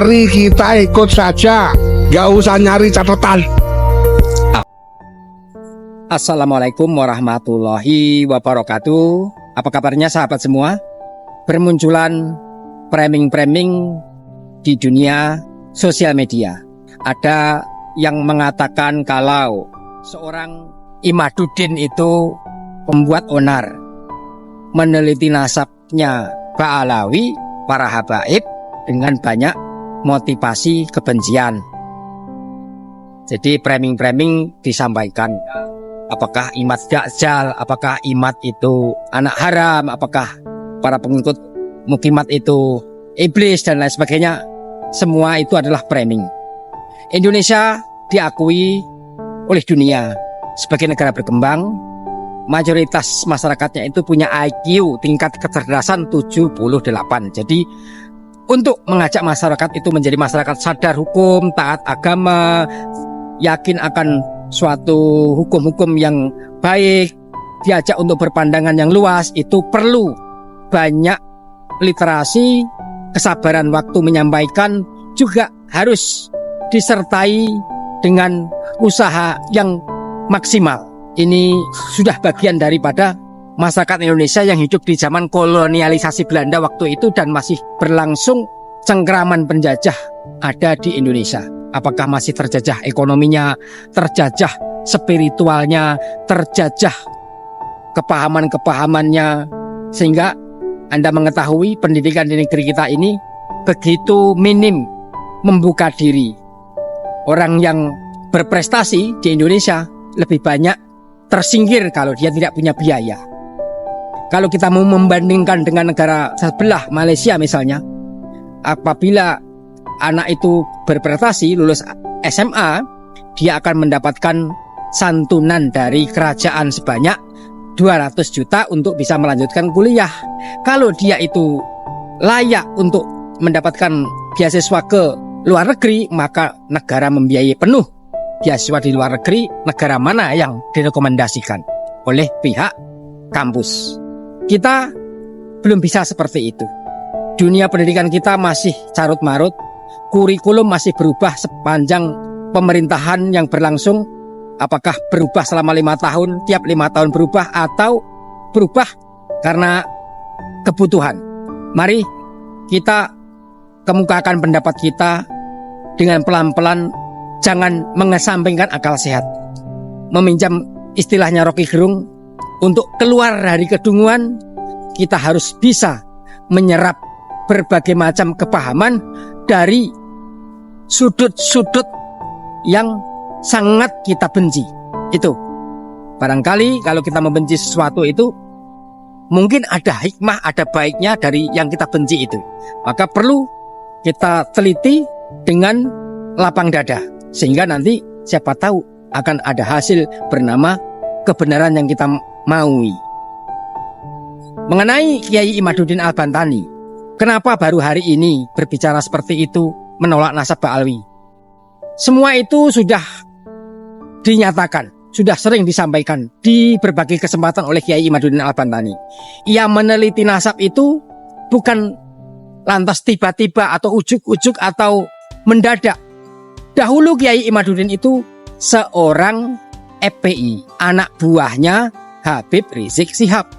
Mari kita ikut saja, gak usah nyari catatan. Assalamualaikum warahmatullahi wabarakatuh. Apa kabarnya sahabat semua? Bermunculan framing-framing di dunia sosial media. Ada yang mengatakan kalau seorang Imaduddin itu pembuat onar, meneliti nasabnya Ba'alawi, para habaib dengan banyak motivasi kebencian. Jadi framing-framing disampaikan. Apakah Imad Dajjal, apakah Imad itu anak haram, apakah para pengikut Mukimat itu iblis dan lain sebagainya. Semua itu adalah framing. Indonesia diakui oleh dunia sebagai negara berkembang. Mayoritas masyarakatnya itu punya IQ tingkat kecerdasan 78. Jadi untuk mengajak masyarakat itu menjadi masyarakat sadar hukum, taat agama, yakin akan suatu hukum-hukum yang baik, diajak untuk berpandangan yang luas, itu perlu banyak literasi, kesabaran waktu menyampaikan, juga harus disertai dengan usaha yang maksimal. Ini sudah bagian daripada masyarakat Indonesia yang hidup di zaman kolonialisasi Belanda waktu itu dan masih berlangsung cengkraman penjajah ada di Indonesia. Apakah masih terjajah ekonominya, terjajah spiritualnya, terjajah kepahaman-kepahamannya, sehingga Anda mengetahui pendidikan di negeri kita ini begitu minim membuka diri. Orang yang berprestasi di Indonesia lebih banyak tersingkir kalau dia tidak punya biaya. Kalau kita mau membandingkan dengan negara sebelah, Malaysia misalnya, apabila anak itu berprestasi, lulus SMA, dia akan mendapatkan santunan dari kerajaan sebanyak 200 juta untuk bisa melanjutkan kuliah. Kalau dia itu layak untuk mendapatkan beasiswa ke luar negeri, maka negara membiayai penuh beasiswa di luar negeri. Negara mana yang direkomendasikan oleh pihak kampus? Kita belum bisa seperti itu. Dunia pendidikan kita masih carut-marut. Kurikulum masih berubah sepanjang pemerintahan yang berlangsung. Apakah berubah selama 5 tahun, tiap 5 tahun berubah, atau berubah karena kebutuhan? Mari kita kemukakan pendapat kita dengan pelan-pelan, jangan mengesampingkan akal sehat. Meminjam istilahnya Rocky Gerung, untuk keluar dari kedunguan, kita harus bisa menyerap berbagai macam kepahaman dari sudut-sudut yang sangat kita benci. Itu barangkali kalau kita membenci sesuatu itu mungkin ada hikmah, ada baiknya dari yang kita benci itu. Maka perlu kita teliti dengan lapang dada, sehingga nanti siapa tahu akan ada hasil bernama kebenaran yang kita maui. Mengenai Kiai Imaduddin Al-Bantani, kenapa baru hari ini berbicara seperti itu, menolak nasab Ba'alawi? Semua itu sudah dinyatakan, sudah sering disampaikan di berbagai kesempatan oleh Kiai Imaduddin Al-Bantani. Ia meneliti nasab itu bukan lantas tiba-tiba atau ujuk-ujuk atau mendadak. Dahulu Kiai Imaduddin itu seorang FPI, anak buahnya Habib Rizik Syihab.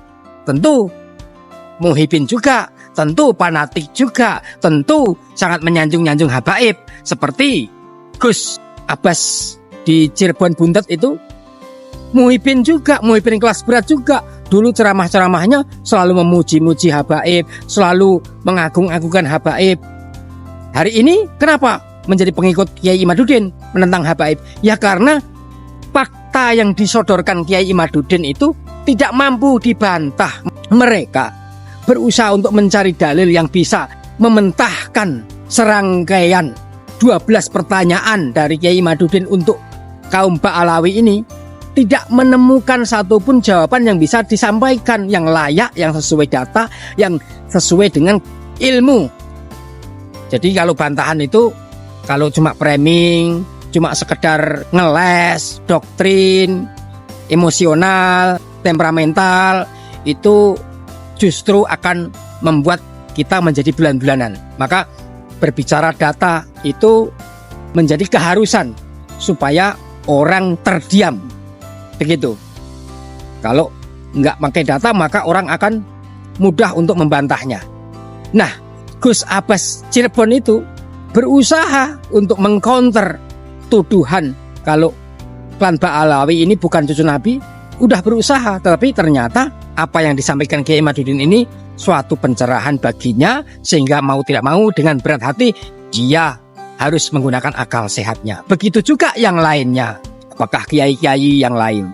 Tentu Muhyiddin juga, tentu fanatik juga, tentu sangat menyanjung-nyanjung habaib. Seperti Gus Abbas di Cirebon Buntet itu, Muhyiddin juga, Muhyiddin kelas berat juga. Dulu ceramah-ceramahnya selalu memuji-muji habaib, selalu mengagung-agungkan habaib. Hari ini kenapa menjadi pengikut Kiai Imaduddin, menentang habaib? Ya karena fakta yang disodorkan Kiai Imaduddin itu tidak mampu dibantah. Mereka berusaha untuk mencari dalil yang bisa mementahkan serangkaian 12 pertanyaan dari Kiai Imaduddin untuk kaum Ba'alawi ini. Tidak menemukan satupun jawaban yang bisa disampaikan, yang layak, yang sesuai data, yang sesuai dengan ilmu. Jadi kalau bantahan itu, kalau cuma framing, cuma sekedar ngeles, doktrin, emosional, temperamental, itu justru akan membuat kita menjadi bulan-bulanan. Maka berbicara data itu menjadi keharusan supaya orang terdiam. Begitu. Kalau nggak pakai data maka orang akan mudah untuk membantahnya. Nah, Gus Abbas Cirebon itu berusaha untuk mengcounter tuduhan kalau klan Ba'alawi ini bukan cucu Nabi. Udah berusaha, tapi ternyata apa yang disampaikan Kiai Imaduddin ini suatu pencerahan baginya, sehingga mau tidak mau dengan berat hati dia harus menggunakan akal sehatnya. Begitu juga yang lainnya. Apakah kiai-kiai yang lain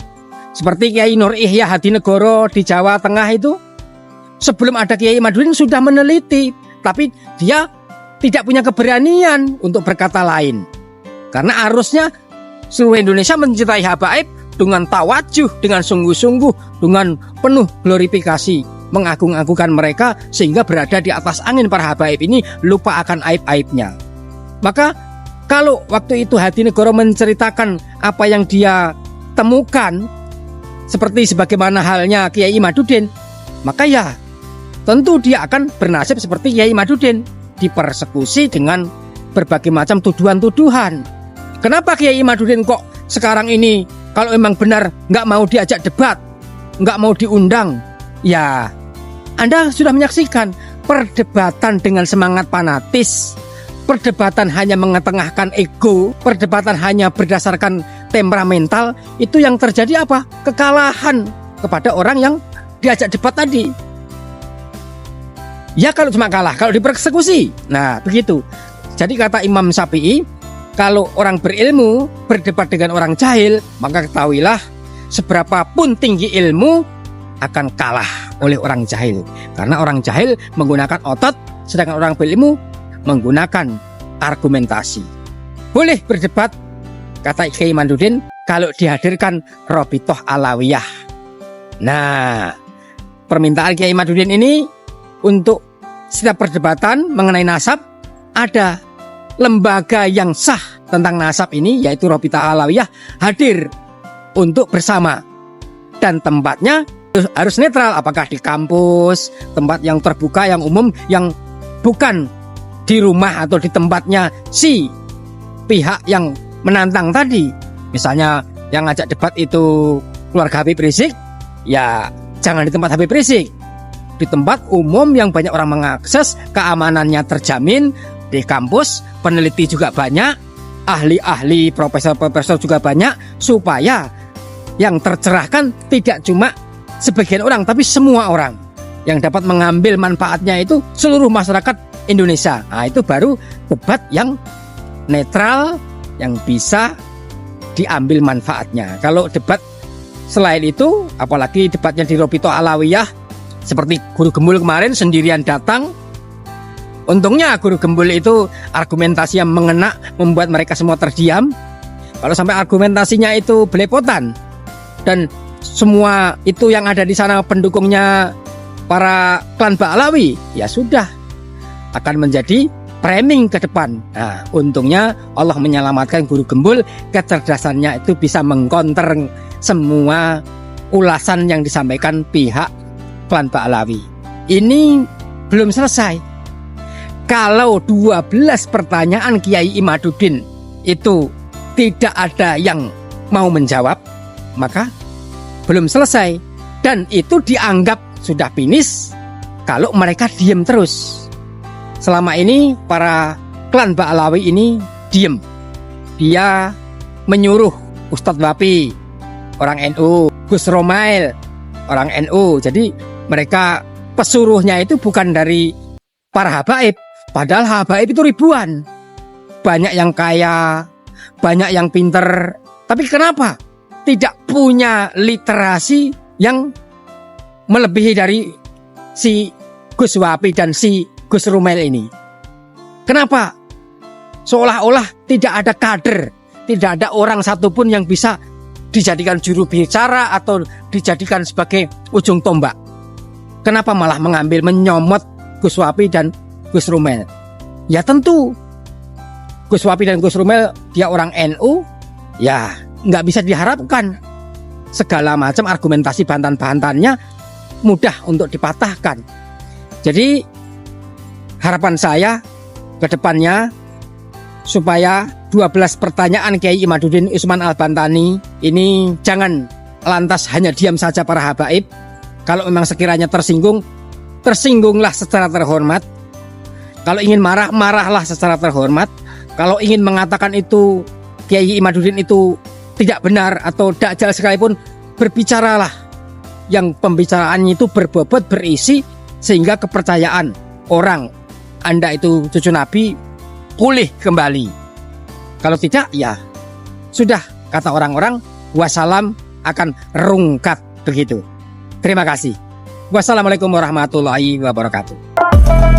seperti Kiai Nur Ihya Hadinegoro di Jawa Tengah itu, sebelum ada Kiai Imaduddin sudah meneliti, tapi dia tidak punya keberanian untuk berkata lain. Karena arusnya seluruh Indonesia mencintai habaib dengan tawajuh, dengan sungguh-sungguh, dengan penuh glorifikasi, mengagung-agungkan mereka sehingga berada di atas angin para habaib ini, lupa akan aib-aibnya. Maka kalau waktu itu Hadinegoro menceritakan apa yang dia temukan, seperti sebagaimana halnya Kiai Imaduddin, maka ya tentu dia akan bernasib seperti Kiai Imaduddin, dipersekusi dengan berbagai macam tuduhan-tuduhan. Kenapa Kiai Imaduddin kok sekarang ini kalau memang benar nggak mau diajak debat, nggak mau diundang? Ya, Anda sudah menyaksikan perdebatan dengan semangat fanatis, perdebatan hanya mengetengahkan ego, perdebatan hanya berdasarkan temperamental. Itu yang terjadi apa? Kekalahan kepada orang yang diajak debat tadi. Ya kalau cuma kalah, kalau dipersekusi. Nah begitu. Jadi kata Imam Syafi'i, kalau orang berilmu berdebat dengan orang jahil, maka ketahuilah seberapapun tinggi ilmu akan kalah oleh orang jahil. Karena orang jahil menggunakan otot, sedangkan orang berilmu menggunakan argumentasi. Boleh berdebat, kata Kiai Imaduddin, kalau dihadirkan Robitoh Alawiyah. Nah, permintaan Kiai Imaduddin ini untuk setiap perdebatan mengenai nasab, ada lembaga yang sah tentang nasab ini, yaitu Robitoh Alawiyah, hadir untuk bersama. Dan tempatnya harus netral, apakah di kampus, tempat yang terbuka, yang umum, yang bukan di rumah atau di tempatnya si pihak yang menantang tadi. Misalnya yang ngajak debat itu keluarga Habib Rizik, ya jangan di tempat Habib Rizik. Di tempat umum yang banyak orang mengakses, keamanannya terjamin. Di kampus peneliti juga banyak, ahli-ahli, profesor-profesor juga banyak, supaya yang tercerahkan tidak cuma sebagian orang, tapi semua orang. Yang dapat mengambil manfaatnya itu seluruh masyarakat Indonesia. Nah itu baru debat yang netral, yang bisa diambil manfaatnya. Kalau debat selain itu, apalagi debatnya di Robitoh Alawiyah, seperti Guru Gembul kemarin sendirian datang. Untungnya Guru Gembul itu argumentasi yang mengena, membuat mereka semua terdiam. Kalau sampai argumentasinya itu belepotan dan semua itu yang ada di sana pendukungnya para klan Ba'alawi, ya sudah akan menjadi framing ke depan. Nah, untungnya Allah menyelamatkan Guru Gembul, kecerdasannya itu bisa mengkonter semua ulasan yang disampaikan pihak klan Ba'alawi. Ini belum selesai. Kalau 12 pertanyaan Kiai Imaduddin itu tidak ada yang mau menjawab, maka belum selesai. Dan itu dianggap sudah finish kalau mereka diam terus. Selama ini para klan Ba'alawi ini diam. Dia menyuruh Ustadz Wapi, orang NU, Gus Romail, orang NU. Jadi mereka pesuruhnya itu bukan dari para habaib. Padahal habaib itu ribuan. Banyak yang kaya, banyak yang pinter. Tapi kenapa tidak punya literasi yang melebihi dari si Gus Wapi dan si Gus Romail ini? Kenapa? Seolah-olah tidak ada kader, tidak ada orang satupun yang bisa dijadikan juru bicara atau dijadikan sebagai ujung tombak. Kenapa malah mengambil menyomot Gus Wapi dan Gus Romail? Ya tentu Gus Wapi dan Gus Romail dia orang NU, ya nggak bisa diharapkan segala macam argumentasi bantan-bantannya mudah untuk dipatahkan. Jadi harapan saya ke depannya supaya 12 pertanyaan Kiai Imaduddin Usman Al-Bantani ini jangan lantas hanya diam saja para habaib. Kalau memang sekiranya tersinggung, tersinggunglah secara terhormat. Kalau ingin marah, marahlah secara terhormat. Kalau ingin mengatakan itu Kiai Imaduddin itu tidak benar atau dajjal sekalipun, berbicaralah yang pembicaraannya itu berbobot, berisi, sehingga kepercayaan orang Anda itu cucu Nabi pulih kembali. Kalau tidak, ya sudah, kata orang-orang, wassalam akan rungkat begitu. Terima kasih. Wassalamualaikum warahmatullahi wabarakatuh.